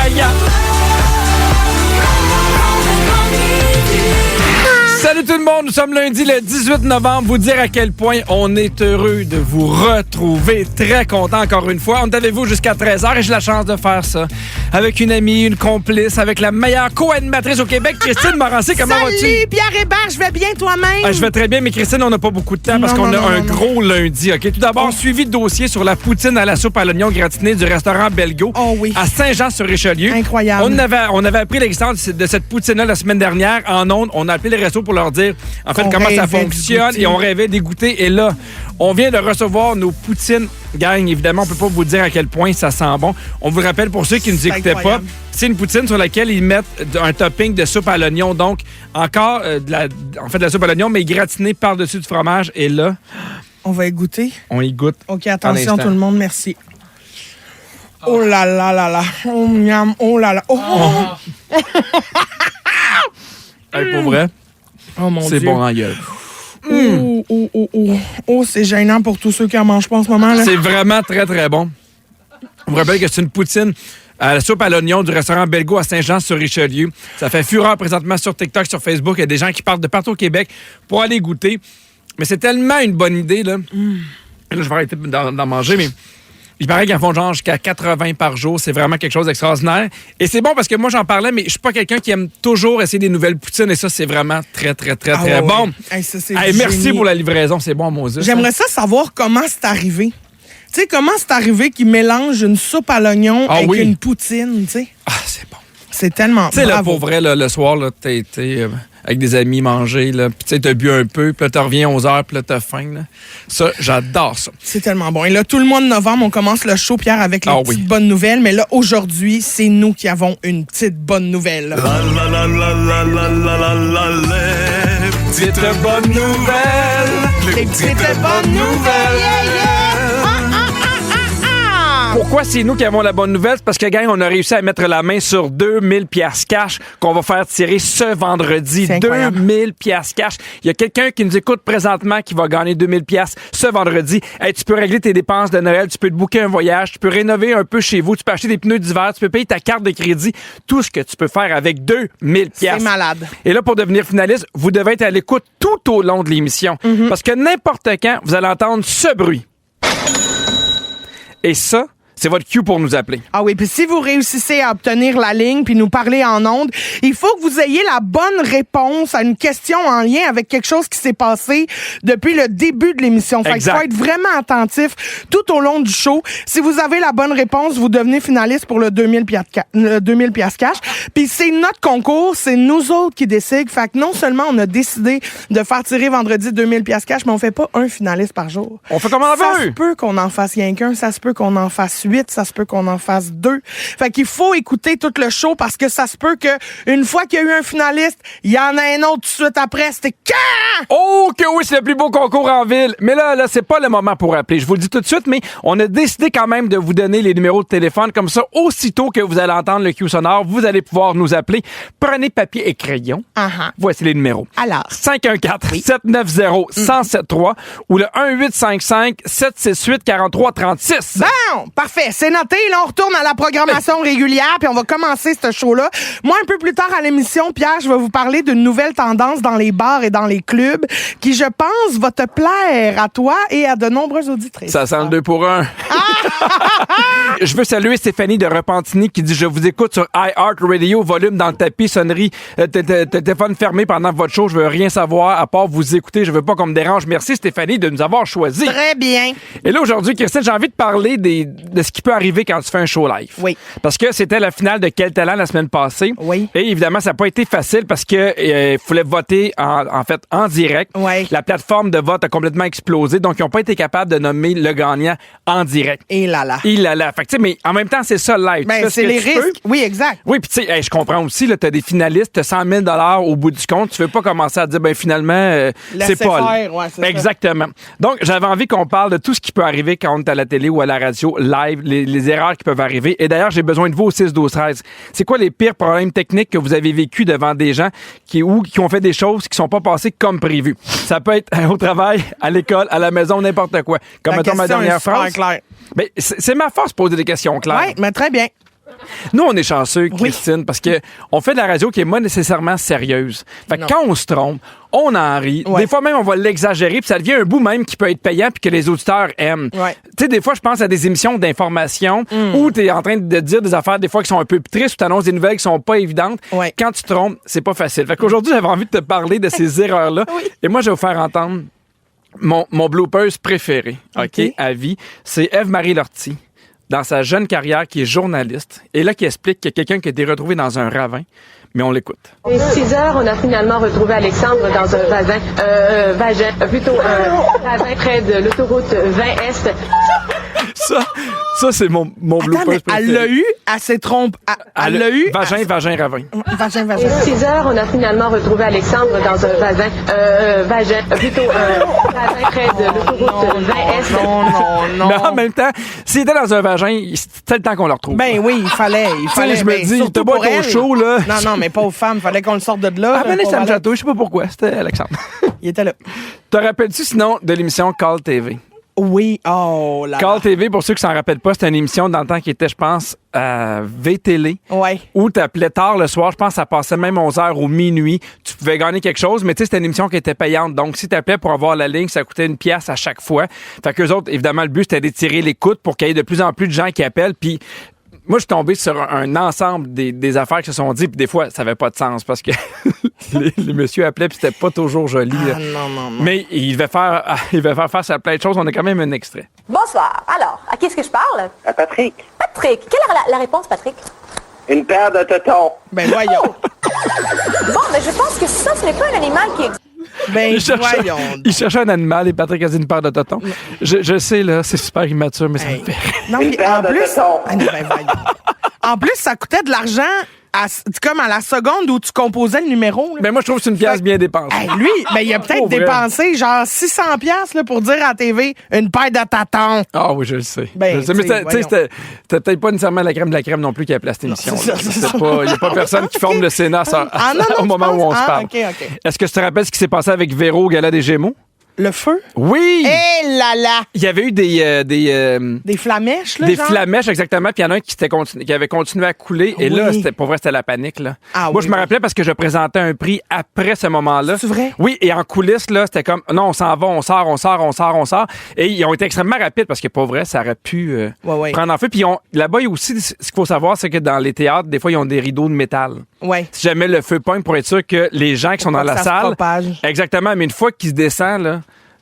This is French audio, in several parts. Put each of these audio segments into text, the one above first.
gagnant. Salut tout le monde, nous sommes lundi le 18 novembre. Vous dire à quel point on est heureux de vous retrouver. Très content encore une fois. On est avec vous jusqu'à 13h et j'ai la chance de faire ça avec une amie, une complice, avec la meilleure co-animatrice au Québec, Christine Morancy. Comment vas-tu? Salut Pierre Hébert, je vais bien toi-même? Je vais très bien, mais Christine, on n'a pas beaucoup de temps parce qu'on a un gros lundi. Ok, tout d'abord, suivi de dossier sur la poutine à la soupe à l'oignon gratinée du restaurant Belgo à Saint-Jean-sur-Richelieu. Incroyable. On avait appris l'existence de cette poutine-là la semaine dernière en ondes. On a appelé les restos pour leur dire en fait comment ça fonctionne et on rêvait d'y goûter. Et là, on vient de recevoir nos poutines. Gang, évidemment, on peut pas vous dire à quel point ça sent bon. On vous rappelle pour ceux qui ne nous écoutaient pas, c'est une poutine sur laquelle ils mettent un topping de soupe à l'oignon. Donc, encore de la soupe à l'oignon, mais gratinée par-dessus du fromage. Et là, on va y goûter. On y goûte. OK, attention tout le monde, merci. Oh là là là là. Oh miam, oh là là. Oh. Hey, pour vrai, oh mon Dieu. C'est bon en gueule. Oh, c'est gênant pour tous ceux qui en mangent pas en ce moment. Là. C'est vraiment très, très bon. On vous rappelle que c'est une poutine à la soupe à l'oignon du restaurant Belgo à Saint-Jean-sur-Richelieu. Ça fait fureur présentement sur TikTok, sur Facebook. Il y a des gens qui partent de partout au Québec pour aller goûter. Mais c'est tellement une bonne idée, là. Là, je vais arrêter d'en manger, mais il paraît qu'ils en font genre jusqu'à 80 par jour. C'est vraiment quelque chose d'extraordinaire. Et c'est bon parce que moi, j'en parlais, mais je suis pas quelqu'un qui aime toujours essayer des nouvelles poutines. Et ça, c'est vraiment très, très, très, très bon. Hey, ça, merci pour la livraison. C'est bon, mon Dieu. J'aimerais ça savoir comment c'est arrivé. Tu sais, comment c'est arrivé qu'ils mélangent une soupe à l'oignon avec une poutine, tu sais? Ah, c'est bon. C'est tellement tu sais, là, pour vrai, là, le soir, là, t'as été avec des amis manger, là, puis tu sais, t'as bu un peu, puis là, t'en reviens 11h, puis là, t'as faim, là. Ça, j'adore ça. C'est tellement bon. Et là, tout le mois de novembre, on commence le show, Pierre, avec les petites bonnes nouvelles. Mais là, aujourd'hui, c'est nous qui avons une petite bonne nouvelle. Les petites bonnes nouvelles. Les petites bonnes nouvelles. Pourquoi c'est nous qui avons la bonne nouvelle? C'est parce que, gang, on a réussi à mettre la main sur 2000 piastres cash qu'on va faire tirer ce vendredi. 2000 piastres cash. Il y a quelqu'un qui nous écoute présentement qui va gagner 2000 piastres ce vendredi. Hey, tu peux régler tes dépenses de Noël, tu peux te booker un voyage, tu peux rénover un peu chez vous, tu peux acheter des pneus d'hiver, tu peux payer ta carte de crédit. Tout ce que tu peux faire avec 2000 piastres. C'est malade. Et là, pour devenir finaliste, vous devez être à l'écoute tout au long de l'émission. Parce que n'importe quand, vous allez entendre ce bruit. Et ça, c'est votre cue pour nous appeler. Ah oui, puis si vous réussissez à obtenir la ligne puis nous parler en ondes, il faut que vous ayez la bonne réponse à une question en lien avec quelque chose qui s'est passé depuis le début de l'émission. Fait qu'il faut être vraiment attentif tout au long du show. Si vous avez la bonne réponse, vous devenez finaliste pour le 2000 piastres cash. Puis c'est notre concours, c'est nous autres qui décident. Fait que non seulement on a décidé de faire tirer vendredi 2000 piastres cash, mais on fait pas un finaliste par jour. On fait comme on veut. Ça se peut qu'on en fasse rien qu'un, ça se peut qu'on en fasse 8, ça se peut qu'on en fasse 2. Fait qu'il faut écouter tout le show parce que ça se peut que une fois qu'il y a eu un finaliste, il y en a un autre tout de suite après. C'était quand? Oh que oui, c'est le plus beau concours en ville. Mais là, c'est pas le moment pour appeler. Je vous le dis tout de suite, mais on a décidé quand même de vous donner les numéros de téléphone. Comme ça, aussitôt que vous allez entendre le cue sonore, vous allez pouvoir nous appeler. Prenez papier et crayon. Voici les numéros. Alors. 514-790-1073 ou le 1855-768-4336. Bon, parfait. C'est noté. Là, on retourne à la programmation régulière puis on va commencer ce show-là. Moi, un peu plus tard à l'émission, Pierre, je vais vous parler d'une nouvelle tendance dans les bars et dans les clubs qui, je pense, va te plaire à toi et à de nombreuses auditrices. Ça sent le 2 pour 1. Je veux saluer Stéphanie de Repentigny qui dit « Je vous écoute sur iHeartRadio, volume dans le tapis, sonnerie, téléphone fermé pendant votre show. Je veux rien savoir à part vous écouter. Je veux pas qu'on me dérange. » Merci Stéphanie de nous avoir choisi. Très bien. Et là, aujourd'hui, Christine, j'ai envie de parler de ce qui peut arriver quand tu fais un show live. Oui. Parce que c'était la finale de Quel Talent la semaine passée. Oui. Et évidemment, ça n'a pas été facile parce que fallait voter en direct. Oui. La plateforme de vote a complètement explosé. Donc, ils n'ont pas été capables de nommer le gagnant en direct. Et là. Fait que, tu sais, mais en même temps, c'est ça, live. Ben, c'est les risques. Oui, exact. Oui, puis tu sais, je comprends aussi, là, t'as des finalistes, t'as 100 000 $ au bout du compte. Tu veux pas commencer à dire, ben, finalement, c'est pas. Faire, ouais, c'est exactement. Ça. Donc, j'avais envie qu'on parle de tout ce qui peut arriver quand on est à la télé ou à la radio, live, les erreurs qui peuvent arriver. Et d'ailleurs, j'ai besoin de vous au 6-12-13. C'est quoi les pires problèmes techniques que vous avez vécu devant des gens qui ont fait des choses qui sont pas passées comme prévu? Ça peut être au travail, à l'école, à la maison, n'importe quoi. Comme mettons ma dernière phrase. Claire. Ben, c'est ma force de poser des questions claires. Oui, mais très bien. Nous, on est chanceux, Christine, parce que on fait de la radio qui est pas nécessairement sérieuse. Fait que quand on se trompe, on en rit. Ouais. Des fois même, on va l'exagérer, puis ça devient un bout même qui peut être payant puis que les auditeurs aiment. Ouais. Tu sais, des fois, je pense à des émissions d'information où tu es en train de dire des affaires, des fois, qui sont un peu tristes, ou tu annonces des nouvelles qui sont pas évidentes. Ouais. Quand tu te trompes, c'est pas facile. Fait qu'aujourd'hui, j'avais envie de te parler de ces erreurs-là. Et moi, je vais vous faire entendre mon bloopers préféré, OK, à vie. C'est Ève-Marie Lortie, dans sa jeune carrière, qui est journaliste, et là, qui explique qu'il y a quelqu'un qui a été retrouvé dans un ravin. Mais on l'écoute. À 6 heures, on a finalement retrouvé Alexandre dans un ravin près de l'autoroute 20 Est. Ça c'est mon bloopers préféré. Elle l'a eu, elle s'est trompée. Elle l'a eu. Vagin, ravin. Vagin. À 6 heures, on a finalement retrouvé Alexandre dans un ravin près de l'autoroute 20 Est. Non. Mais en même temps, s'il était dans un vagin, c'était le temps qu'on le retrouve. Ben oui, il fallait. Je me dis, surtout t'as beau pour être au elle. chaud, là. Non, mais pauvre femme, fallait qu'on le sorte de là. Ah, mais pauvre ça me Alex. chatouille, je sais pas pourquoi. C'était Alexandre. Il était là. Te rappelles-tu sinon de l'émission Call TV? Oui, oh là. Call TV, pour ceux qui s'en rappellent pas, c'était une émission dans le temps qui était, je pense, à VTL. Ouais. Où t'appelais tard le soir, je pense que ça passait même 11h ou minuit. Tu pouvais gagner quelque chose, mais tu sais, c'était une émission qui était payante. Donc, si t'appelais pour avoir la ligne, ça coûtait 1 pièce à chaque fois. Fait qu'eux autres, évidemment, le but, c'était d'étirer l'écoute pour qu'il y ait de plus en plus de gens qui appellent. Puis, moi, je suis tombé sur un ensemble des affaires qui se sont dites, puis des fois, ça avait pas de sens parce que les messieurs appelaient, puis c'était pas toujours joli. Ah, non. Mais il devait faire face à plein de choses. On a quand même un extrait. Bonsoir. Alors, à qui est-ce que je parle? À Patrick. Patrick. Quelle est la réponse, Patrick? Une paire de totons. Ben voyons. Bon, mais je pense que ça, ce n'est pas un animal qui existe. Ben voyons. Il cherchait un animal et Patrick a dit une paire de totons. Je sais, là, c'est super immature, mais ça me fait rire. Non, Une mais paire en de plus, totons. ben voyons. En plus, ça coûtait de l'argent comme à la seconde où tu composais le numéro. Là. Ben moi, je trouve que c'est une pièce bien dépensée. Hey, lui, ben, il a peut-être Pour vrai. dépensé genre 600 pièces pour dire à la TV une paire de tatons. Ah oui, je le sais. Ben, Je le sais. Mais tu sais, c'était peut-être pas nécessairement la crème de la crème non plus qui a appelé cette émission. c'est ça. Il n'y a pas personne qui forme le Sénat Non, au moment où on se parle. OK. Est-ce que tu te rappelles ce qui s'est passé avec Véro au Gala des Gémeaux? Le feu? Oui! Eh là là! Il y avait eu Des flamèches, là, des genre? flamèches, exactement. Puis il y en a un qui avait continué à couler. Et là, Oui. pour vrai, c'était la panique. Là. Ah Moi, oui, je me oui. rappelais parce que je présentais un prix après ce moment-là. C'est vrai? Oui, et en coulisses, là, c'était comme, non, on s'en va, on sort. Et ils ont été extrêmement rapides parce que, pour vrai, ça aurait pu Ouais. prendre en feu. Puis là-bas, il y a aussi, ce qu'il faut savoir, c'est que dans les théâtres, des fois, ils ont des rideaux de métal. Ouais. Si jamais le feu pogne, pour être sûr que les gens qui sont dans pas la que ça se salle... propage. Exactement, mais une fois qu'ils se descendent, là,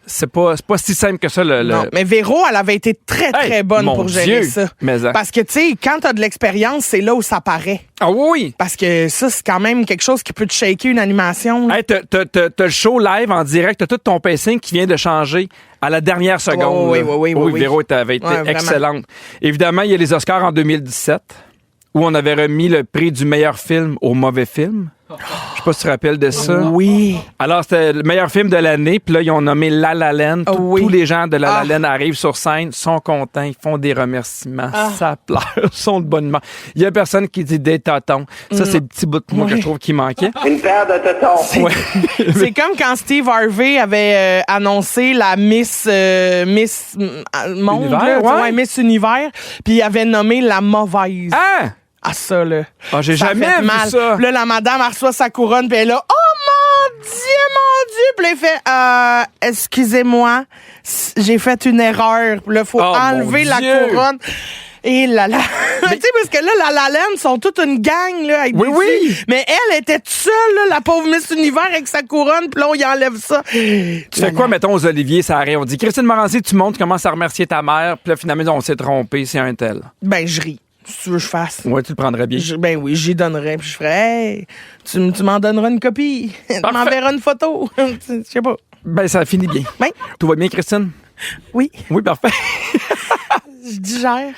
c'est pas si simple que ça. Non, mais Véro, elle avait été très, très Hey, bonne mon pour gérer Dieu, ça. mais ça. Parce que, tu sais, quand t'as de l'expérience, c'est là où ça paraît. Ah oui! Parce que ça, c'est quand même quelque chose qui peut te shaker une animation. là. Hey, t'as le show live en direct, t'as tout ton pacing qui vient de changer à la dernière seconde. Oui, là. oui. Véro avait été Ouais, vraiment. excellente. Évidemment, il y a les Oscars en 2017 où on avait remis le prix du meilleur film au mauvais film. Je sais pas si tu te rappelles de ça. Oui. Alors, c'était le meilleur film de l'année, puis là, ils ont nommé La La Land. Oui. Tous les gens de La La Ah. Land arrivent sur scène, sont contents, ils font des remerciements, ça pleure, sont de bonne humeur. Il y a personne qui dit des totons. Ça, c'est le petit bout de moi que je trouve qui manquait. Une paire de totons. Ouais. C'est comme quand Steve Harvey avait annoncé la Miss Monde, Univers, là, ouais. ouais, Miss Univers, puis il avait nommé la mauvaise. Ah! Ah, ça, là. Ah, j'ai Ça jamais fait vu mal. ça. Puis là, la madame, elle reçoit sa couronne, puis elle est là, oh mon Dieu! Puis là, il fait, excusez-moi, j'ai fait une erreur. Là, faut Oh, enlever mon la Dieu. couronne. Et là là. Tu sais, parce que là, la laine sont toute une gang, là, avec Oui, des oui. filles. Mais elle était toute seule, là, la pauvre Miss Univers avec sa couronne, puis là, on y enlève ça. Tu fais quoi, mettons, aux Olivier, ça arrive. On dit, Christine Morancy, tu montes, tu commences à remercier ta mère, puis là, finalement, on s'est trompé, c'est un tel. Ben, je ris. Si tu veux que je fasse. Ouais, tu le prendrais bien. Ben oui, j'y donnerais. Puis je ferais, hey, tu m'en donneras une copie. Tu Parfait. m'enverras une photo. Je sais pas. Ben, ça finit bien. Ben, Tout va bien, Christine? oui, Oui, parfait. je digère.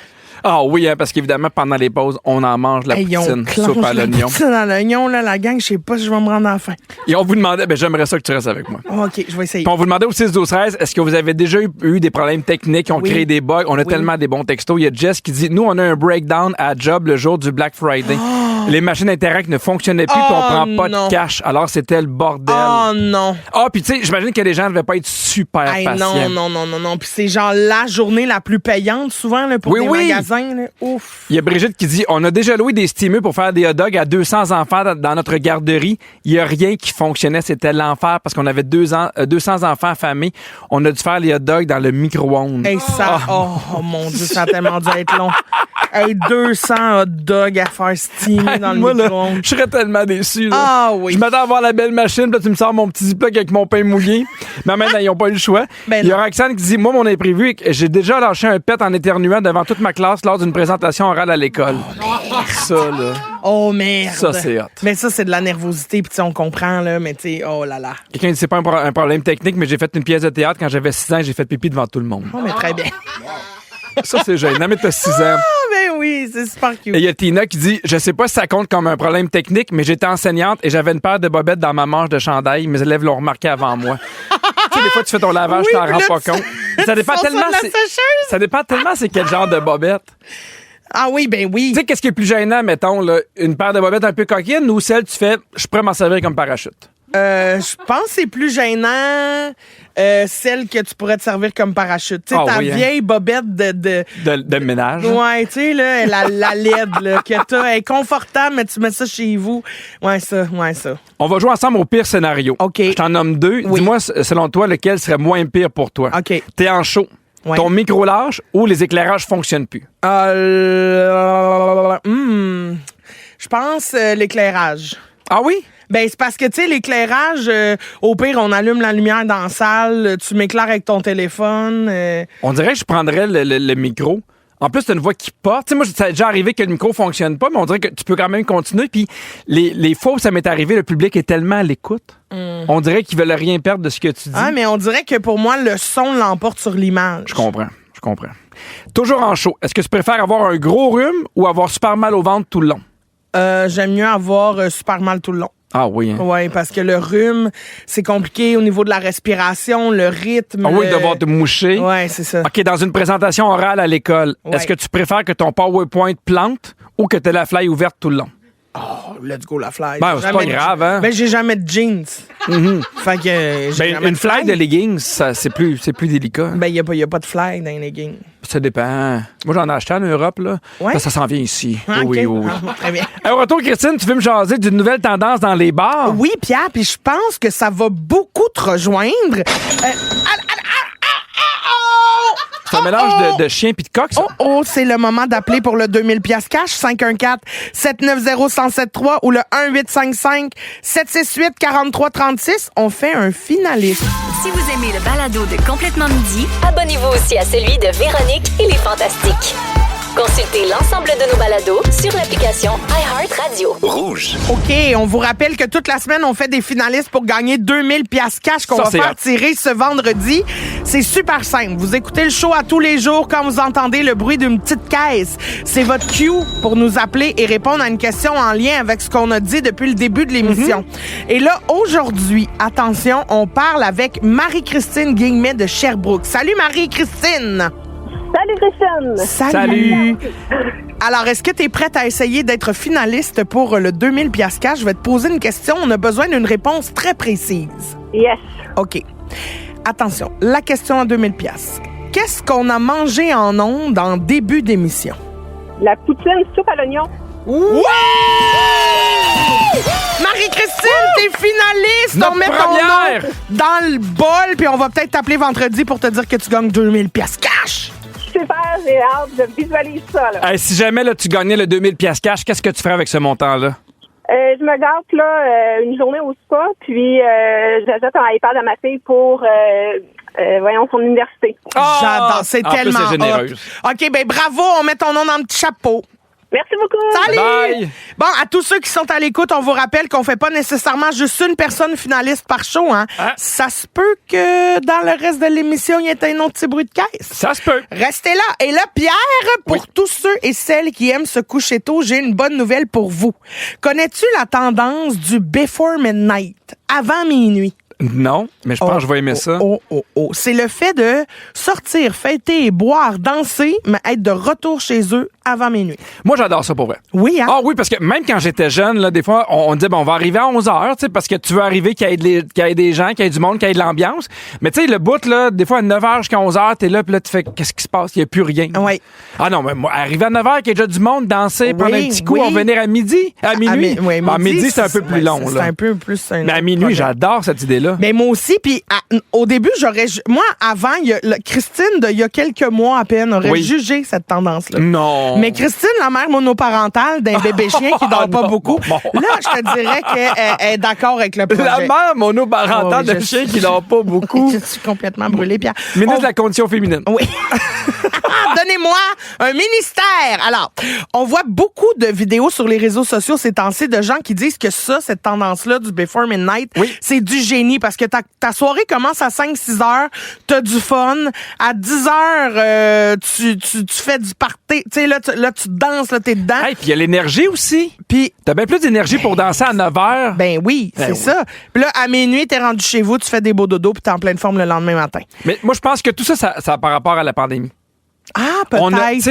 Ah oui, hein, parce qu'évidemment, pendant les pauses, on en mange la Hey, on poutine, clenche soupe à la l'oignon. poutine à l'oignon, là, la gang, je sais pas si je vais me rendre à la fin. Et on vous demandait, ben j'aimerais ça que tu restes avec moi. OK, je vais essayer. Puis on vous demandait au 6-12-13, est-ce que vous avez déjà eu des problèmes techniques, ont Oui. créé des bugs? On a Oui. tellement des bons textos. Il y a Jess qui dit, nous, on a un breakdown à job le jour du Black Friday. Les machines Interact ne fonctionnaient plus, puis on prend pas non. de cash. Alors, c'était le bordel. Oh non. Puis tu sais, j'imagine que les gens ne devaient pas être super Hey, patients. non. Puis c'est genre la journée la plus payante, souvent, là, pour des magasins. Là. Ouf. Il y a Brigitte qui dit, on a déjà loué des stimulus pour faire des hot dogs à 200 enfants dans notre garderie. Il y a rien qui fonctionnait. C'était l'enfer parce qu'on avait 200 enfants affamés. On a dû faire les hot dogs dans le micro-ondes. Hey, ça, oh mon Dieu, ça a tellement dû être long. Hey, 200 hot dogs à faire steamer dans le Moi, là, micro-ondes. je serais tellement déçu. Là. Ah oui. Je m'attends à voir la belle machine, puis là, tu me sors mon petit ziploc avec mon pain mouillé. Mais maintenant, ils n'ont pas eu le choix. Ben Il y a non. Roxane qui dit, moi, mon imprévu, j'ai déjà lâché un pet en éternuant devant toute ma classe lors d'une présentation orale à l'école. Ça, là. Oh merde. Ça, c'est hot. Mais ça, c'est de la nervosité, puis tu sais, on comprend, là, mais tu sais, oh là là. Quelqu'un dit, c'est pas un problème technique, mais j'ai fait une pièce de théâtre quand j'avais 6 ans et j'ai fait pipi devant tout le monde. Oh, mais très bien. Ça, c'est gênant, mais t'as 6 ans. Ah, ben oui, c'est super cute. Et il y a Tina qui dit, je sais pas si ça compte comme un problème technique, mais j'étais enseignante et j'avais une paire de bobettes dans ma manche de chandail. Mes élèves l'ont remarqué avant moi. Tu sais, des fois, tu fais ton lavage, Oui, tu t'en puis rends là, pas tu- compte. Ça dépend Ils sont tellement. sur la c'est- sécheuse. Ça dépend tellement c'est quel genre de bobette. Ah oui, ben oui. Tu sais, qu'est-ce qui est plus gênant, mettons, là, une paire de bobettes un peu coquines ou celle, tu fais, je pourrais m'en servir comme parachute. Je pense que c'est plus gênant celle que tu pourrais te servir comme parachute. Tu sais, ta oui, hein. vieille bobette de... De ménage. Ouais, tu sais, là, la LED, là, que t'as, elle est confortable, mais tu mets ça chez vous. Ouais, ça. On va jouer ensemble au pire scénario. OK. Je t'en nomme 2. Oui. Dis-moi, selon toi, lequel serait moins pire pour toi? OK. T'es en chaud. Ouais. Ton micro lâche ou les éclairages fonctionnent plus? Je pense l'éclairage. Ah oui? Ben, c'est parce que, tu sais, l'éclairage, au pire, on allume la lumière dans la salle, tu m'éclaires avec ton téléphone. On dirait que je prendrais le micro. En plus, t'as une voix qui porte. Tu sais, moi, ça a déjà arrivé que le micro fonctionne pas, mais on dirait que tu peux quand même continuer. Puis les fois où ça m'est arrivé, le public est tellement à l'écoute. On dirait qu'ils veulent rien perdre de ce que tu dis. Ah, mais on dirait que pour moi, le son l'emporte sur l'image. Je comprends. Toujours en chaud. Est-ce que tu préfères avoir un gros rhume ou avoir super mal au ventre tout le long? J'aime mieux avoir super mal tout le long. Ah oui, hein? Oui, parce que le rhume, c'est compliqué au niveau de la respiration, le rythme. Ah oui, devoir te moucher. Oui, c'est ça. OK, dans une présentation orale à l'école, Ouais. est-ce que tu préfères que ton PowerPoint plante ou que tu aies la fly ouverte tout le long? Oh, let's go, la fly. Ben, J'ai c'est jamais pas de- grave, hein? Ben, j'ai jamais de jeans. Fait que j'ai jamais Une de fly de leggings, c'est plus délicat. Ben, y a pas de fly dans les leggings. Ça dépend. Moi, j'en ai acheté en Europe, là. Ouais? Ça s'en vient ici. Ah, Oui, ok. oui, oui. Ah, très bien. Au retour, Christine, tu veux me jaser d'une nouvelle tendance dans les bars? Oui, Pierre, puis je pense que ça va beaucoup te rejoindre. C'est un mélange de chien puis de coq, ça? Oh, c'est le moment d'appeler pour le 2000 pièces cash 514-790-1073 ou le 1855-768-4336. On fait un finaliste. Si vous aimez le balado de Complètement Midi, abonnez-vous aussi à celui de Véronique et les Fantastiques. Consultez l'ensemble de nos balados sur l'application iHeartRadio. Rouge. OK, on vous rappelle que toute la semaine, on fait des finalistes pour gagner 2000 pièces cash qu'on Ça, va c'est faire hot. tirer ce vendredi. C'est super simple. Vous écoutez le show à tous les jours quand vous entendez le bruit d'une petite caisse. C'est votre cue pour nous appeler et répondre à une question en lien avec ce qu'on a dit depuis le début de l'émission. Et là, aujourd'hui, attention, on parle avec Marie-Christine Guillemette de Sherbrooke. Salut Marie-Christine! Salut Christiane! Salut. Alors, est-ce que tu es prête à essayer d'être finaliste pour le 2000 pièces cash? Je vais te poser une question. On a besoin d'une réponse très précise. Yes. OK. Attention, la question à 2000 pièces. Qu'est-ce qu'on a mangé en ondes en début d'émission? La poutine soupe à l'oignon. Oui! Marie-Christine, t'es finaliste! Notre on met ton première! nom dans le bol, puis on va peut-être t'appeler vendredi pour te dire que tu gagnes 2000 pièces cash. Super, j'ai hâte, je visualise ça, là. Hey, si jamais là, tu gagnais le 2000 pièces cash, qu'est-ce que tu ferais avec ce montant-là? Je me gâte, là, une journée au spa, puis j'achète un iPad à ma fille pour, son université. J'adore, c'est En plus, tellement c'est généreuse. hot. OK, ben bravo, on met ton nom dans le petit chapeau. Merci beaucoup. Salut! Bye! Bon, à tous ceux qui sont à l'écoute, on vous rappelle qu'on fait pas nécessairement juste une personne finaliste par show, hein. Ah. Ça se peut que dans le reste de l'émission, il y ait un autre petit bruit de caisse. Ça se peut. Restez là. Et là, Pierre, pour Oui. tous ceux et celles qui aiment se coucher tôt, j'ai une bonne nouvelle pour vous. Connais-tu la tendance du before midnight, avant minuit? Non, mais je pense que je vais aimer ça. C'est le fait de sortir, fêter, boire, danser, mais être de retour chez eux avant minuit. Moi, j'adore ça pour vrai. Oui, hein? Ah oui, parce que même quand j'étais jeune, là, des fois, on disait, bon, on va arriver à 11h, tu sais, parce que tu veux arriver qu'il y ait des gens, qu'il y ait du monde, qu'il y ait de l'ambiance. Mais tu sais, le bout, là, des fois, à 9h jusqu'à 11h, t'es là, puis là, tu fais, qu'est-ce qui se passe? Il n'y a plus rien. Oui. Ah non, mais moi, arriver à 9h, qu'il y ait déjà du monde, danser, prendre un petit coup, on va venir à midi, à minuit. À midi, c'est un peu plus long, là. C'est un peu plus... Mais à minuit, j'adore cette idée-là. Mais moi aussi, puis au début, moi, avant, Christine, il y a quelques mois à peine, aurait jugé cette tendance-là. Non. Mais Christine, la mère monoparentale d'un bébé chien qui dort pas beaucoup, là, je te dirais qu'elle est d'accord avec le projet. La mère monoparentale d'un chien qui dort pas beaucoup. Je suis complètement brûlée, Pierre. Ministre de la condition féminine. Oui. Donnez-moi un ministère. Alors, on voit beaucoup de vidéos sur les réseaux sociaux ces temps-ci de gens qui disent que cette tendance-là du Before Midnight, c'est du génie parce que ta soirée commence à 5-6 heures, t'as du fun. À 10 heures, tu fais du party. Tu sais, là, tu danses, là, t'es dedans. Hey, puis il y a l'énergie aussi. Puis t'as bien plus d'énergie pour danser à 9 heures. Ben oui, c'est ça. Puis là, à minuit, t'es rendu chez vous, tu fais des beaux dodos, puis t'es en pleine forme le lendemain matin. Mais moi, je pense que tout ça, ça a par rapport à la pandémie. Ah, peut-être.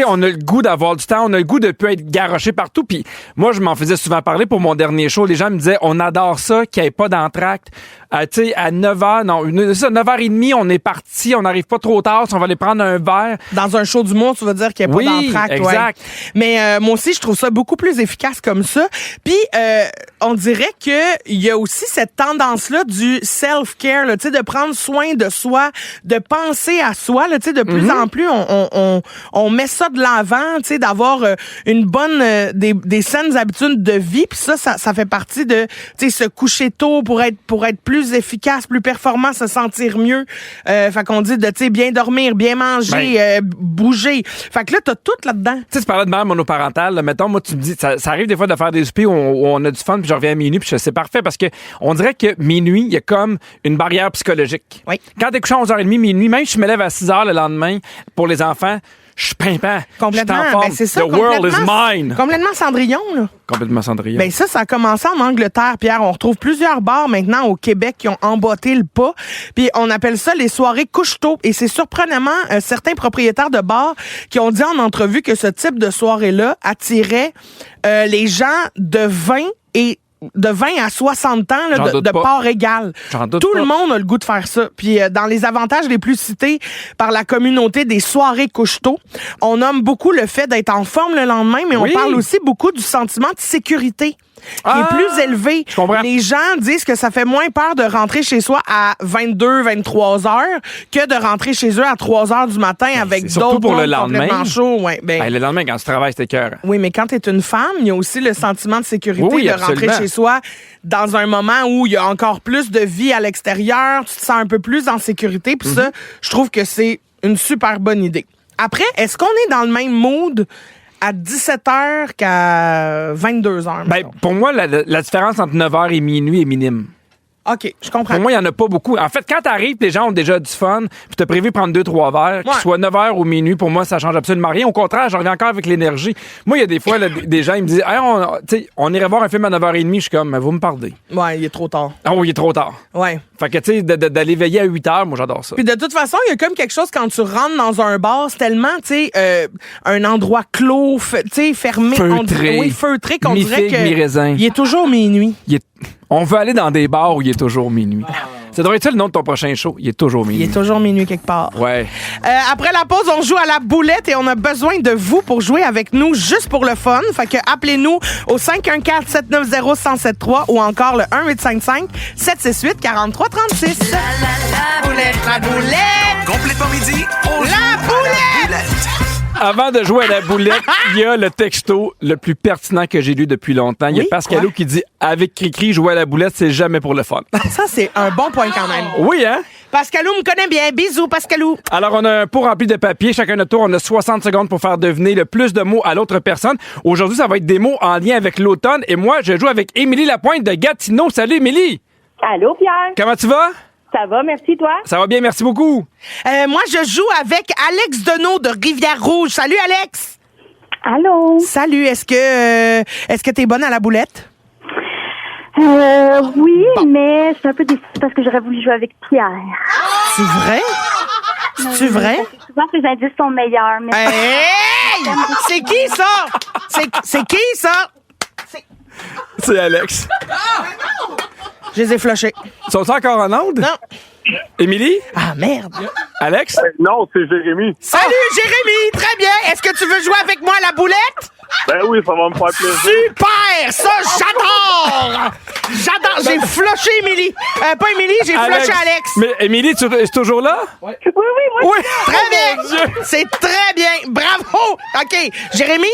On a le goût d'avoir du temps, on a le goût de ne plus être garoché partout. Puis moi, je m'en faisais souvent parler pour mon dernier show. Les gens me disaient, on adore ça, qu'il n'y ait pas d'entracte. À 9h, non, 9h30, on est parti, on n'arrive pas trop tard, si on va aller prendre un verre. Dans un show d'humour, tu veux dire qu'il n'y a pas d'entracte. Exact. Ouais. Mais moi aussi, je trouve ça beaucoup plus efficace comme ça. Puis, on dirait qu'il y a aussi cette tendance-là du self-care, là, de prendre soin de soi, de penser à soi. Là, de plus en plus, on met ça de l'avant, d'avoir une bonne, des saines habitudes de vie. Puis ça fait partie de se coucher tôt pour être plus efficace, plus performant, se sentir mieux. Fait qu'on dit de bien dormir, bien manger, bouger. Fait que là, t'as tout là-dedans. Tu parlais de mère monoparentale. Là, mettons, moi, tu me dis, ça arrive des fois de faire des soupers où on a du fun, puis je reviens à minuit, puis c'est parfait parce que on dirait que minuit, il y a comme une barrière psychologique. Oui. Quand t'es couché à 11h30 minuit, même si je me lève à 6h le lendemain, pour les enfants, je suis pimpant. Complètement. Je suis en forme. C'est ça. The world is mine. Complètement Cendrillon, là. Complètement Cendrillon. Ben ça a commencé en Angleterre, Pierre. On retrouve plusieurs bars maintenant au Québec qui ont emboîté le pas. Puis on appelle ça les soirées couche-tôt. Et c'est surprenamment certains propriétaires de bars qui ont dit en entrevue que ce type de soirée-là attirait les gens de 20 à 60 ans là, de part égale. Tout le monde a le goût de faire ça. Puis dans les avantages les plus cités par la communauté des soirées couche-tôt, on nomme beaucoup le fait d'être en forme le lendemain, mais on parle aussi beaucoup du sentiment de sécurité qui est plus élevé. Les gens disent que ça fait moins peur de rentrer chez soi à 22, 23 heures que de rentrer chez eux à 3 heures du matin avec d'autres surtout pour le lendemain. Chaud. Ouais, le lendemain, quand tu travailles, c'est écœurant. Oui, mais quand tu es une femme, il y a aussi le sentiment de sécurité de rentrer chez soi dans un moment où il y a encore plus de vie à l'extérieur, tu te sens un peu plus en sécurité. Puis ça, je trouve que c'est une super bonne idée. Après, est-ce qu'on est dans le même mood à 17h qu'à 22h? Pour moi, la différence entre 9h et minuit est minime. OK, je comprends. Pour moi, il n'y en a pas beaucoup. En fait, quand t'arrives, les gens ont déjà du fun, puis t'as prévu prendre 2-3 verres, qu'ils soient 9h ou minuit, pour moi, ça change absolument rien. Au contraire, je reviens encore avec l'énergie. Moi, il y a des fois, là, des gens, ils me disent, hey, on irait voir un film à 9h30, je suis comme, mais vous me pardez. Ouais, il est trop tard. Ah oui, il est trop tard. Ouais. Fait que, tu sais, d'aller veiller à 8h, moi, j'adore ça. Puis de toute façon, il y a comme quelque chose quand tu rentres dans un bar, c'est tellement, tu sais, un endroit clos, tu sais, fermé. Feutré. Feutré, qu'on dirait que mi-raisin. Il est toujours minuit. On veut aller dans des bars où il est toujours minuit. Ça devrait être ça le nom de ton prochain show. Il est toujours minuit. Il est toujours minuit quelque part. Ouais. Après la pause, on joue à la boulette et on a besoin de vous pour jouer avec nous juste pour le fun. Fait que appelez-nous au 514-790-1073 ou encore le 1-855-768-4336. La boulette, la boulette. Complètement midi, on joue La boulette. Avant de jouer à la boulette, il y a le texto le plus pertinent que j'ai lu depuis longtemps. Il y a Pascalou qui dit « Avec Cricri, jouer à la boulette, c'est jamais pour le fun. » Ça, c'est un bon point quand même. Oui, hein? Pascalou me connaît bien. Bisous, Pascalou. Alors, on a un pot rempli de papier. Chacun notre tour, on a 60 secondes pour faire deviner le plus de mots à l'autre personne. Aujourd'hui, ça va être des mots en lien avec l'automne. Et moi, je joue avec Émilie Lapointe de Gatineau. Salut, Émilie. Allô, Pierre. Comment tu vas? Ça va, merci, toi? Ça va bien, merci beaucoup. Moi, je joue avec Alex Deneau de Rivière-Rouge. Salut, Alex. Allô. Salut. Est-ce que t'es bonne à la boulette? Oui, mais je suis un peu déçue parce que j'aurais voulu jouer avec Pierre. C'est vrai? C'est vrai? Souvent, tes indices sont meilleurs. Mais... Hey! C'est qui, ça? C'est qui, ça? C'est Alex. Je les ai flushés. Sont-ils encore en onde? Non. Émilie? Ah, merde. Alex? Non, c'est Jérémy. Salut, Jérémy! Très bien. Est-ce que tu veux jouer avec moi à la boulette? Ben oui, ça va me faire plaisir. Super! Ça, j'adore! J'adore! J'ai flushé Émilie. Pas Émilie, j'ai flushé Alex. Mais Émilie, tu es toujours là? Oui, moi. Oui! Très bien! C'est très bien! Bravo! OK. Jérémy?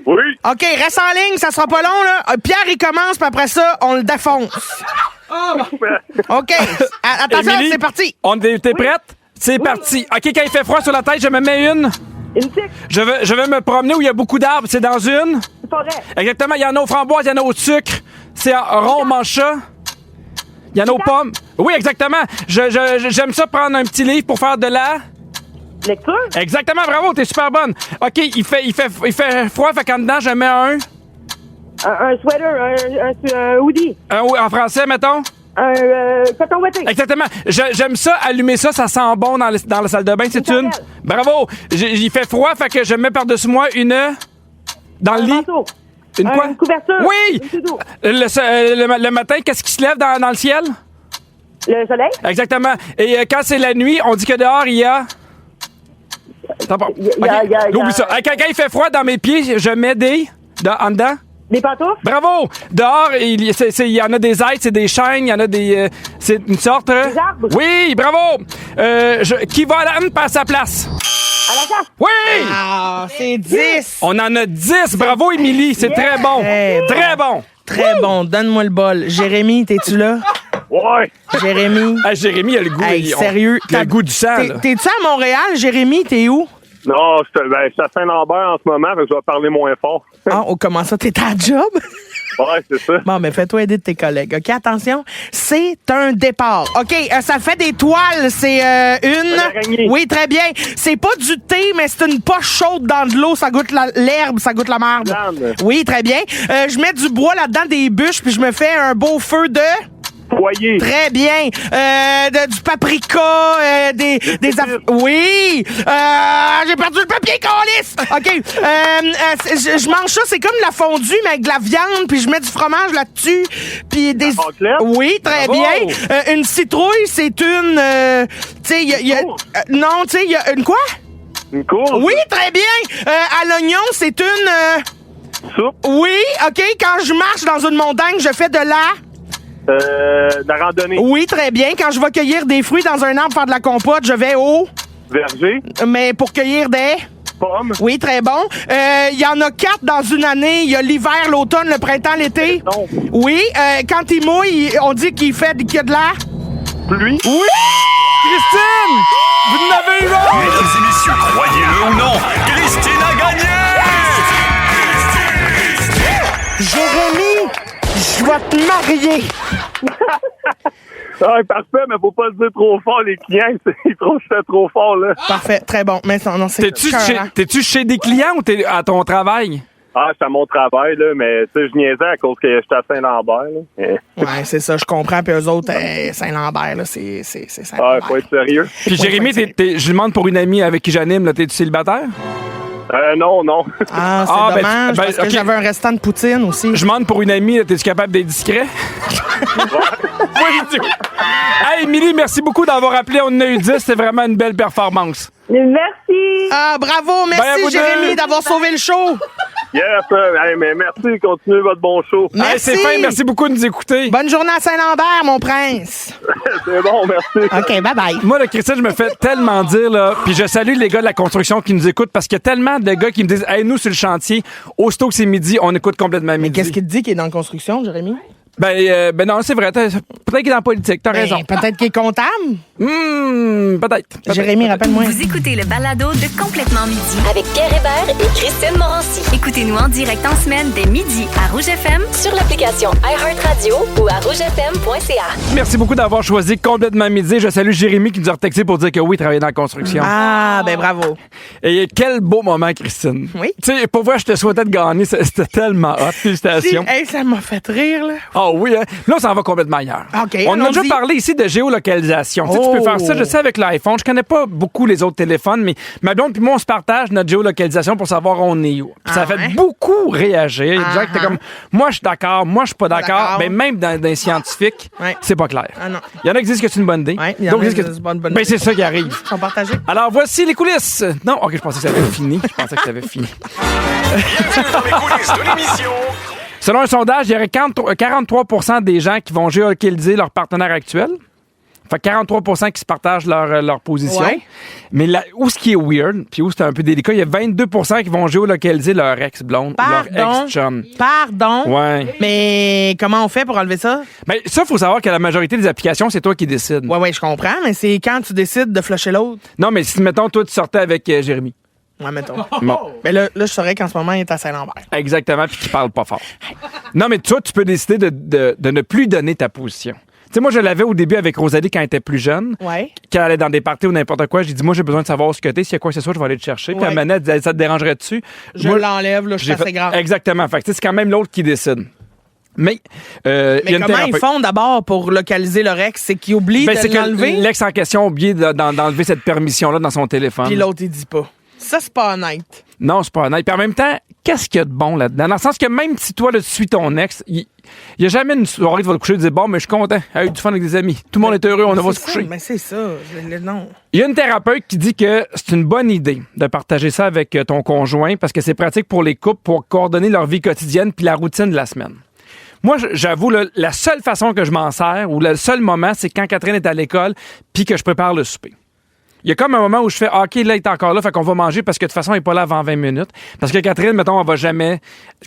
Oui. OK, reste en ligne, ça sera pas long, là. Pierre, il commence, puis après ça, on le défonce. OK. Attention, Émilie, c'est parti. T'es prête? C'est parti. OK, quand il fait froid sur la tête, je me mets une. Une tique, Je vais me promener où il y a beaucoup d'arbres. C'est dans une. une forêt, Exactement. Il y en a aux framboises, il y en a au sucre. C'est en rond mancha. Il y en a aux pommes. Oui, exactement. J'aime ça prendre un petit livre pour faire de la... lecture, Exactement, bravo, t'es super bonne. OK, il fait froid, fait qu'en dedans, je mets un un sweater, un hoodie, en français, mettons. un coton ouaté. Exactement. J'aime ça, allumer ça, ça sent bon dans la salle de bain. C'est une. chandelle. Bravo. Il fait froid, fait que je mets par-dessus moi une. Dans le Un lit. manteau. Une quoi? Une couverture. Oui! Une doudoune. Le matin, qu'est-ce qui se lève dans le ciel? Le soleil. Exactement. Et quand c'est la nuit, on dit que dehors, il y a. Attends pas. Il y a- Oublie ça. Quand il fait froid dans mes pieds, je mets des. En dedans. Des pantoufles. Bravo! Dehors, il y en a des aides, c'est des chaînes, il y en a des... c'est une sorte... Des arbres. Oui, bravo! Qui va à l'âne par sa place? À la casse. Oui! Ah, c'est 10. On en a 10. Bravo, Émilie. C'est très bon. Très bon. Très bon. Donne-moi le bol. Jérémy, t'es-tu là? Ouais. Jérémy. Ah, Jérémy, il a le goût. Hey, sérieux. Il a le goût du sang, là. T'es-tu à Montréal, Jérémy? T'es où? Non, je suis à Saint-Lambert en ce moment, fait que je vais parler moins fort. Ah, comment ça? T'es à job? Ouais, c'est ça. Bon, mais fais-toi aider de tes collègues. OK, attention. C'est un départ. OK, ça fait des toiles. C'est une... araignée. Oui, très bien. C'est pas du thé, mais c'est une poche chaude dans de l'eau. Ça goûte l'herbe, ça goûte la marde. Viande. Oui, très bien. Je mets du bois là-dedans, des bûches, puis je me fais un beau feu de... Foyer. Très bien. Du paprika, oui. J'ai perdu le papier, câlisse. OK. Je mange ça, c'est comme de la fondue, mais avec de la viande, puis je mets du fromage là-dessus, puis des... raclette? Oui, très Bravo. bien. Une citrouille, c'est une... tu sais, il y a... non, tu sais, il y a une quoi? Une courge. Oui, très bien. À l'oignon, c'est une... Soupe. oui, OK. Quand je marche dans une montagne, je fais de la... De la randonnée. Oui, très bien. Quand je vais cueillir des fruits dans un arbre, faire de la compote, je vais au... Verger. Mais pour cueillir des... Pomme. Oui, très bon. Il y en a 4 dans une année. Il y a l'hiver, l'automne, le printemps, l'été. Non. Oui, quand il mouille, on dit qu'il y a de la... Pluie. Oui! Christine! Vous en avez eu un! Mesdames et messieurs, croyez-le ou non, Christine a gagné! Jérémy, je vais te marier. Ah, parfait, mais faut pas le dire trop fort, les clients, ils trouvent que c'est trop fort, là. Parfait, très bon. Mais non, c'est T'es-tu chez des clients ou t'es à ton travail? Ah, c'est à mon travail, là, mais tu sais, je niaisais à cause que j'étais à Saint-Lambert, là. Ouais, c'est ça, je comprends. Puis eux autres, Saint-Lambert, là, c'est Ah, Saint-Lambert. faut être sérieux. Puis Jérémy, je demande pour une amie avec qui j'anime, là, t'es-tu célibataire? Non. Ah, c'est Ah, ben, dommage, parce que ok. j'avais un restant de poutine aussi. Je demande pour une amie, là, t'es-tu capable d'être discret? Oui, tu... Hey, Émilie, merci beaucoup d'avoir appelé. On en a eu 10. C'était vraiment une belle performance. Merci. Ah, bravo, Bye à merci vous Jérémy deux. d'avoir sauvé le show. Yes, hey, mais merci, continuez votre bon show. Merci. Hey, c'est fin. Merci beaucoup de nous écouter. Bonne journée à Saint-Lambert, mon prince. C'est bon, merci. OK, bye-bye. Moi, là, Christine, je me fais tellement dire, là, puis je salue les gars de la construction qui nous écoutent parce qu'il y a tellement de gars qui me disent, hey, nous, sur le chantier, aussitôt que c'est midi, on écoute complètement midi. Qu'est-ce qu'il te dit qu'il est dans la construction, Jérémy? Ben non, c'est vrai. Peut-être qu'il est dans la politique. T'as raison. Peut-être qu'il est comptable. Peut-être. Jérémy, rappelle-moi. Vous écoutez le balado de Complètement Midi avec Pierre Hébert et Christine Morancy. Écoutez-nous en direct en semaine dès midi à Rouge FM sur l'application iHeartRadio ou à rougefm.ca. Merci beaucoup d'avoir choisi complètement midi. Je salue Jérémy qui nous a retexté pour dire que oui, il travaillait dans la construction. Ah, ben bravo. Et quel beau moment, Christine. Oui. Tu sais, pour vrai, je te souhaitais de gagner. C'était tellement hot. Félicitations. Hey, ça m'a fait rire, là. Ah Ah oui, hein? Là, ça en va complètement ailleurs. OK, On a déjà allons-y. parlé ici de géolocalisation. Tu sais, tu peux faire ça, je sais, avec l'iPhone. Je connais pas beaucoup les autres téléphones, mais ma blonde puis moi, on se partage notre géolocalisation pour savoir où on est où. Puis ça a fait beaucoup réagir. Les gens qui étaient comme, moi, je suis d'accord, moi, je suis pas d'accord. Ben, même dans les scientifiques, c'est pas clair. Ah non. Il y en a qui disent que c'est une bonne idée. Ouais, il y en D'autres a disent qui que disent pas une bonne Ben, idée. c'est ça qui arrive. Ils sont partagés. Alors, voici les coulisses. Non, OK, je pensais que ça avait fini. Je pensais que ça avait fini. Bienvenue dans les coulisses de l'émission. Selon un sondage, il y aurait 43 % des gens qui vont géolocaliser leur partenaire actuel. Fait 43 % qui se partagent leur position. Ouais. Mais où ce qui est weird, puis où c'est un peu délicat, il y a 22 % qui vont géolocaliser leur ex-blonde, leur ex-chum. Pardon? Ouais. Mais comment on fait pour enlever ça? Ben, ça, il faut savoir que la majorité des applications, c'est toi qui décides. Ouais, je comprends, mais c'est quand tu décides de flusher l'autre. Non, mais si, mettons, toi, tu sortais avec Jérémy. Ouais, mettons. Bon. Mais là, je saurais qu'en ce moment, il est à Saint-Lambert. Exactement, puis qui parle pas fort. Non, mais toi, tu peux décider de ne plus donner ta position. Tu sais, moi, je l'avais au début avec Rosalie quand elle était plus jeune. Ouais. Quand elle allait dans des parties ou n'importe quoi, j'ai dit, moi, j'ai besoin de savoir ce que t'es. S'il y a quoi que ce soit, je vais aller te chercher. Puis Ouais. à un moment donné, elle disait, ça te dérangerait dessus? Je l'enlève, là, je suis assez grave. Exactement. Fait que, tu sais, c'est quand même l'autre qui décide. Mais, il y a Mais une comment ils thérapeute. font d'abord pour localiser leur ex? C'est qu'ils oublient Ben, c'est de que l'enlever, l'ex en question a oublié d'enlever cette permission-là dans son téléphone. puis l'autre, il dit pas. Ça, c'est pas honnête. Non, c'est pas honnête. Puis en même temps, qu'est-ce qu'il y a de bon là-dedans? Dans le sens que même si toi, là, tu suis ton ex, il n'y a jamais une soirée qui va te coucher et dire, bon, mais je suis content, elle a eu du fun avec des amis. Tout le monde est heureux, on va se coucher. Mais c'est ça. Non. Il y a une thérapeute qui dit que c'est une bonne idée de partager ça avec ton conjoint parce que c'est pratique pour les couples pour coordonner leur vie quotidienne puis la routine de la semaine. Moi, j'avoue, là, la seule façon que je m'en sers ou le seul moment, c'est quand Catherine est à l'école puis que je prépare le souper. Il y a comme un moment où je fais OK, là, il est encore là, fait qu'on va manger parce que de toute façon, il n'est pas là avant 20 minutes. Parce que Catherine, mettons, elle va jamais.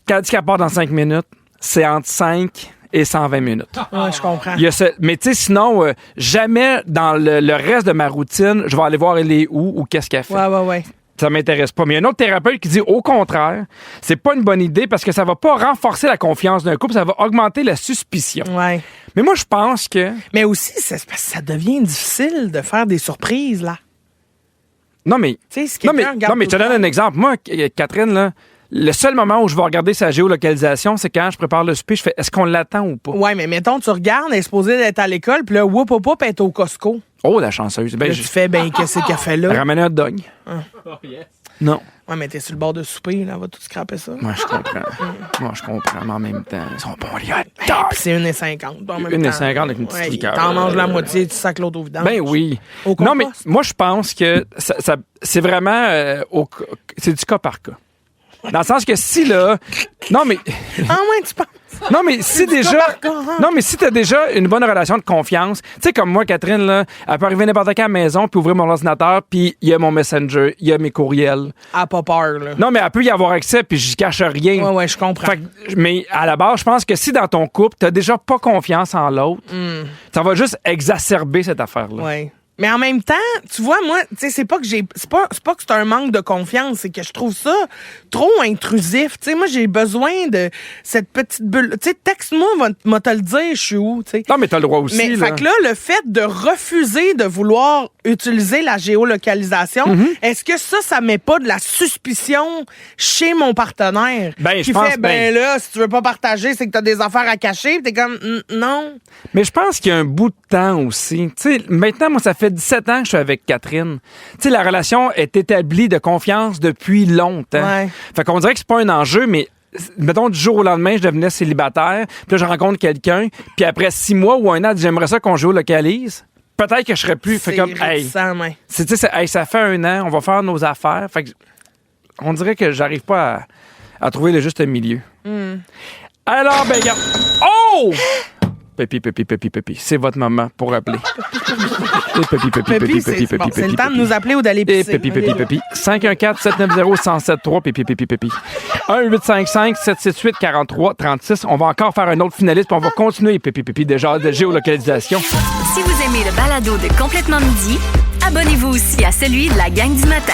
Quand elle dit qu'elle part dans 5 minutes, c'est entre 5 et 120 minutes. Ouais, je comprends. Mais tu sais, sinon, jamais dans le reste de ma routine, je vais aller voir elle est où ou qu'est-ce qu'elle fait. Ouais. Ça m'intéresse pas. Mais il y a un autre thérapeute qui dit au contraire, c'est pas une bonne idée parce que ça va pas renforcer la confiance d'un couple, ça va augmenter la suspicion. Ouais. Mais moi, je pense que. Mais aussi, parce que ça devient difficile de faire des surprises, là. Non, mais. Tu sais, si quelqu'un regarde je te donne un exemple. Moi, Catherine, là, le seul moment où je vais regarder sa géolocalisation, c'est quand je prépare le souper, je fais est-ce qu'on l'attend ou pas? Ouais, mais mettons, tu regardes, elle est supposée d'être à l'école, puis là, whoop, elle est au Costco. Oh, la chanceuse. Ben, Là, tu fais, qu'est-ce qu'elle fait là? Ramener un hot dog. Non. Ouais, mais t'es sur le bord de souper, là, elle va tout scraper ça. Moi, je comprends. Mais en même temps, ils sont bons, les hot Puis dogs. c'est 1,50. 1,50 avec une petite liqueur. T'en manges la moitié, tu sacs l'autre au vidange. Ben oui. Au Non, mais compost. moi, je pense que c'est vraiment... c'est du cas par cas. Dans le sens que si, là... Non, mais... Ah ouais, tu penses? Non, mais si du déjà... cas par cas, hein? Non, mais si t'as déjà une bonne relation de confiance, tu sais, comme moi, Catherine, là, elle peut arriver n'importe quand à la maison, puis ouvrir mon ordinateur, puis il y a mon Messenger, il y a mes courriels. Elle a pas peur, là. Non, mais elle peut y avoir accès, puis j'y cache rien. Ouais, je comprends. Fait que- mais à la base, je pense que si dans ton couple, t'as déjà pas confiance en l'autre, ça va juste exacerber cette affaire-là. Ouais. Mais en même temps, tu vois, moi, tu sais, c'est pas que c'est un manque de confiance, c'est que je trouve ça trop intrusif. Tu sais, moi, j'ai besoin de cette petite bulle. Tu sais, texte-moi, va te le dire, je suis où, tu sais. Non, mais t'as le droit aussi. Mais là. fait que là, le fait de refuser de vouloir utiliser la géolocalisation, est-ce que ça met pas de la suspicion chez mon partenaire? Ben, je qui pense fait, ben. là, si tu veux pas partager, c'est que t'as des affaires à cacher, pis t'es comme, non. Mais je pense qu'il y a un bout de temps aussi. Tu sais, maintenant, moi, ça fait 17 ans que je suis avec Catherine. Tu sais, la relation est établie de confiance depuis longtemps. Ouais. Fait qu'on dirait que c'est pas un enjeu, mais mettons, du jour au lendemain, je devenais célibataire, puis là, je rencontre quelqu'un, puis après 6 mois ou un an, j'aimerais ça qu'on géolocalise. Peut-être que je serais plus. Fait comme, hey, réticent, ouais. ça fait un an, on va faire nos affaires. Fait que on dirait que j'arrive pas à trouver le juste milieu. Alors, ben, regarde. Oh! Pépi, c'est votre maman pour appeler. Pépi, c'est bon, c'est le temps de nous appeler ou d'aller pisser. Pépi. 514-790-1073, Pépi. 1-855-768-4336. On va encore faire un autre finaliste, puis on va continuer, Pépi, déjà de géolocalisation. Si vous aimez le balado de Complètement Midi, abonnez-vous aussi à celui de la gang du matin.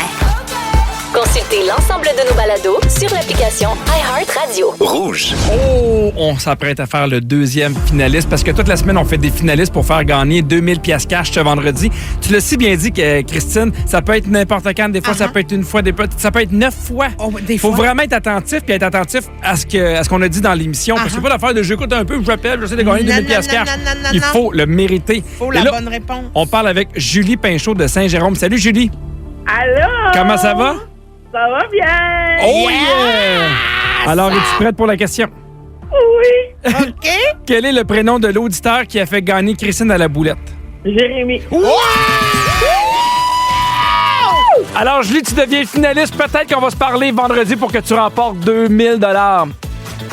Consultez écouter l'ensemble de nos balados sur l'application iHeartRadio. Rouge. Oh, on s'apprête à faire le deuxième finaliste parce que toute la semaine, on fait des finalistes pour faire gagner 2000 piastres cash ce vendredi. Tu l'as si bien dit, Christine, ça peut être n'importe quand. Des fois, ça peut être une fois, ça peut être 9 fois. Il faut vraiment être attentif puis être attentif à ce qu'on a dit dans l'émission. Parce que c'est pas l'affaire de j'écoute un peu, je rappelle, j'essaie de gagner 2000 piastres cash. Il faut le mériter. Il faut la bonne réponse. On parle avec Julie Pinchot de Saint-Jérôme. Salut, Julie. Allô? Comment ça va? Ça va bien? Oh yeah! Alors, es-tu prête pour la question? Oui. OK. Quel est le prénom de l'auditeur qui a fait gagner Christine à la boulette? Jérémy. Alors, Julie, tu deviens finaliste. Peut-être qu'on va se parler vendredi pour que tu remportes 2000 $.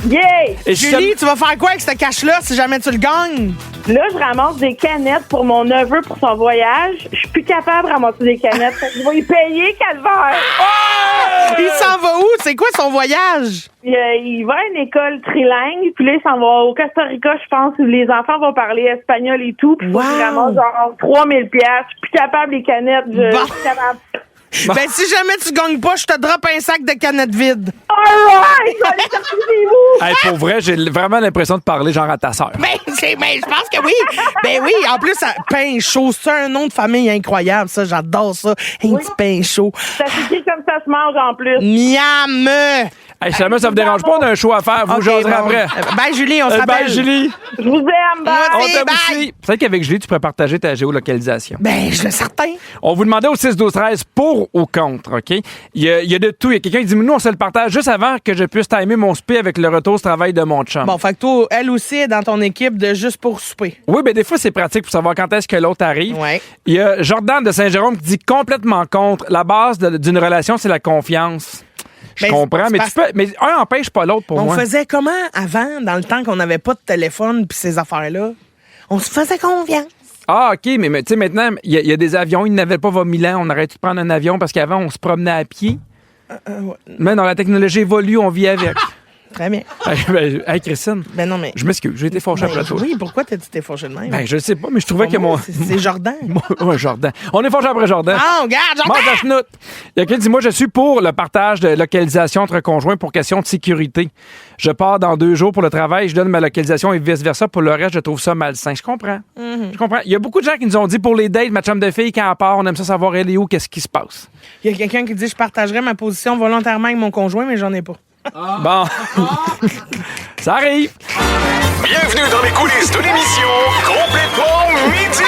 Yeah! Et Julie, tu vas faire quoi avec ce cash-là si jamais tu le gagnes? Là, je ramasse des canettes pour mon neveu pour son voyage. Je suis plus capable de ramasser des canettes. Je vais y payer, calvaire. Il s'en va où? C'est quoi son voyage? Il va à une école trilingue, puis là, il s'en va au Costa Rica, je pense, où les enfants vont parler espagnol et tout. Puis faut que je ramasse genre 3000 $. Je suis plus capable des canettes. Je suis plus capable. Ben, si jamais tu gagnes pas, je te drop un sac de canettes vides. Alright! Je vais aller chercher chez vous! Hey, pour vrai, j'ai vraiment l'impression de parler genre à ta sœur. Ben, je pense que oui. Ben oui, en plus, pain chaud, c'est un nom de famille incroyable, ça, j'adore ça. Un petit pain chaud. Ça s'écrit comme ça se mange en plus. Miam! Hey, si jamais ça vous dérange pas, on a un show à faire. Vous jaserez après. Bye, Julie, on s'appelle. Bye, Julie. Je vous aime, bye! On t'aime bye. aussi. Peut-être qu'avec Julie, tu pourrais partager ta géolocalisation. Ben, je suis certain. On vous demandait au 6-12-13 pour ou contre, OK? Il y a de tout. Il y a quelqu'un qui dit, mais nous, on se le partage juste avant que je puisse timer mon souper avec le retour au travail de mon chum. Bon, fait que toi, elle aussi est dans ton équipe de juste pour souper. Oui, ben des fois, c'est pratique pour savoir quand est-ce que l'autre arrive. Ouais. Il y a Jordan de Saint-Jérôme qui dit complètement contre. La base d'une relation, c'est la confiance. Je comprends, mais mais un empêche pas l'autre pour moi. On faisait comment avant, dans le temps qu'on n'avait pas de téléphone puis ces affaires-là? On se faisait confiance. Ah, OK, mais tu sais, maintenant, il y a des avions. Ils n'avaient pas 20 000 ans. On aurait dû prendre un avion parce qu'avant, on se promenait à pied. Ouais. Mais dans la technologie évolue, on vit avec. Très bien. Hey, Christine. Ben non, mais. Je m'excuse, j'ai été fâché après toi. Oui, pourquoi t'as dit t'es fâché de même? Ben, je sais pas, mais je trouvais que mon. C'est Jordan. Ouais, Jordan. On est fâché après Jordan. Ah, regarde, Jordan! Mange la chenoute. Il y a quelqu'un qui dit, moi, je suis pour le partage de localisation entre conjoints pour question de sécurité. Je pars dans 2 jours pour le travail, je donne ma localisation et vice-versa. Pour le reste, je trouve ça malsain. Je comprends. Je comprends. Il y a beaucoup de gens qui nous ont dit, pour les dates, ma chum de fille, quand elle part, on aime ça savoir elle est où, qu'est-ce qui se passe. Il y a quelqu'un qui dit, je partagerais ma position volontairement avec mon conjoint, mais j'en ai pas. Bon. Ça arrive. Bienvenue dans les coulisses de l'émission Complètement Midi.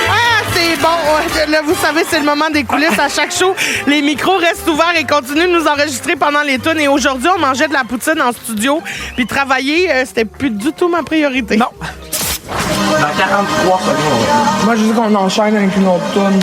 Ah, c'est bon. Là, vous savez, c'est le moment des coulisses à chaque show. Les micros restent ouverts et continuent de nous enregistrer pendant les tunes. Et aujourd'hui, on mangeait de la poutine en studio. Puis travailler, c'était plus du tout ma priorité. Non. Dans 43 secondes. Moi, je dis qu'on enchaîne avec une autre tune.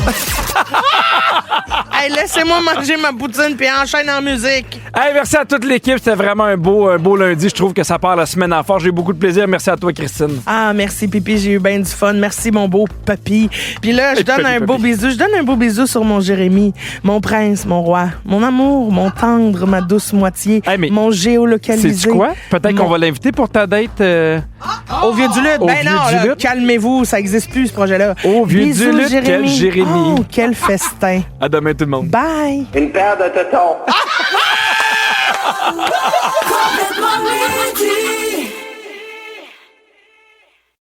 Hey, laissez-moi manger ma poutine puis enchaîne en musique. Hey, merci à toute l'équipe. C'était vraiment un beau lundi. Je trouve que ça part la semaine en force. J'ai eu beaucoup de plaisir. Merci à toi, Christine. Ah, merci, Pipi. J'ai eu bien du fun. Merci, mon beau papy. Puis là, je donne un beau bisou. Je donne un beau bisou sur mon Jérémy, mon prince, mon roi, mon amour, mon tendre, ma douce moitié, mon géolocalisé. C'est quoi? Peut-être qu'on va l'inviter pour ta date au Vieux du Lutte. Ben non, là, calmez-vous. Ça n'existe plus, ce projet-là. Au Vieux du Lutte, quel Jérémy. Oh, quel festin. À demain, tout le monde. Bye. Une paire de tétons.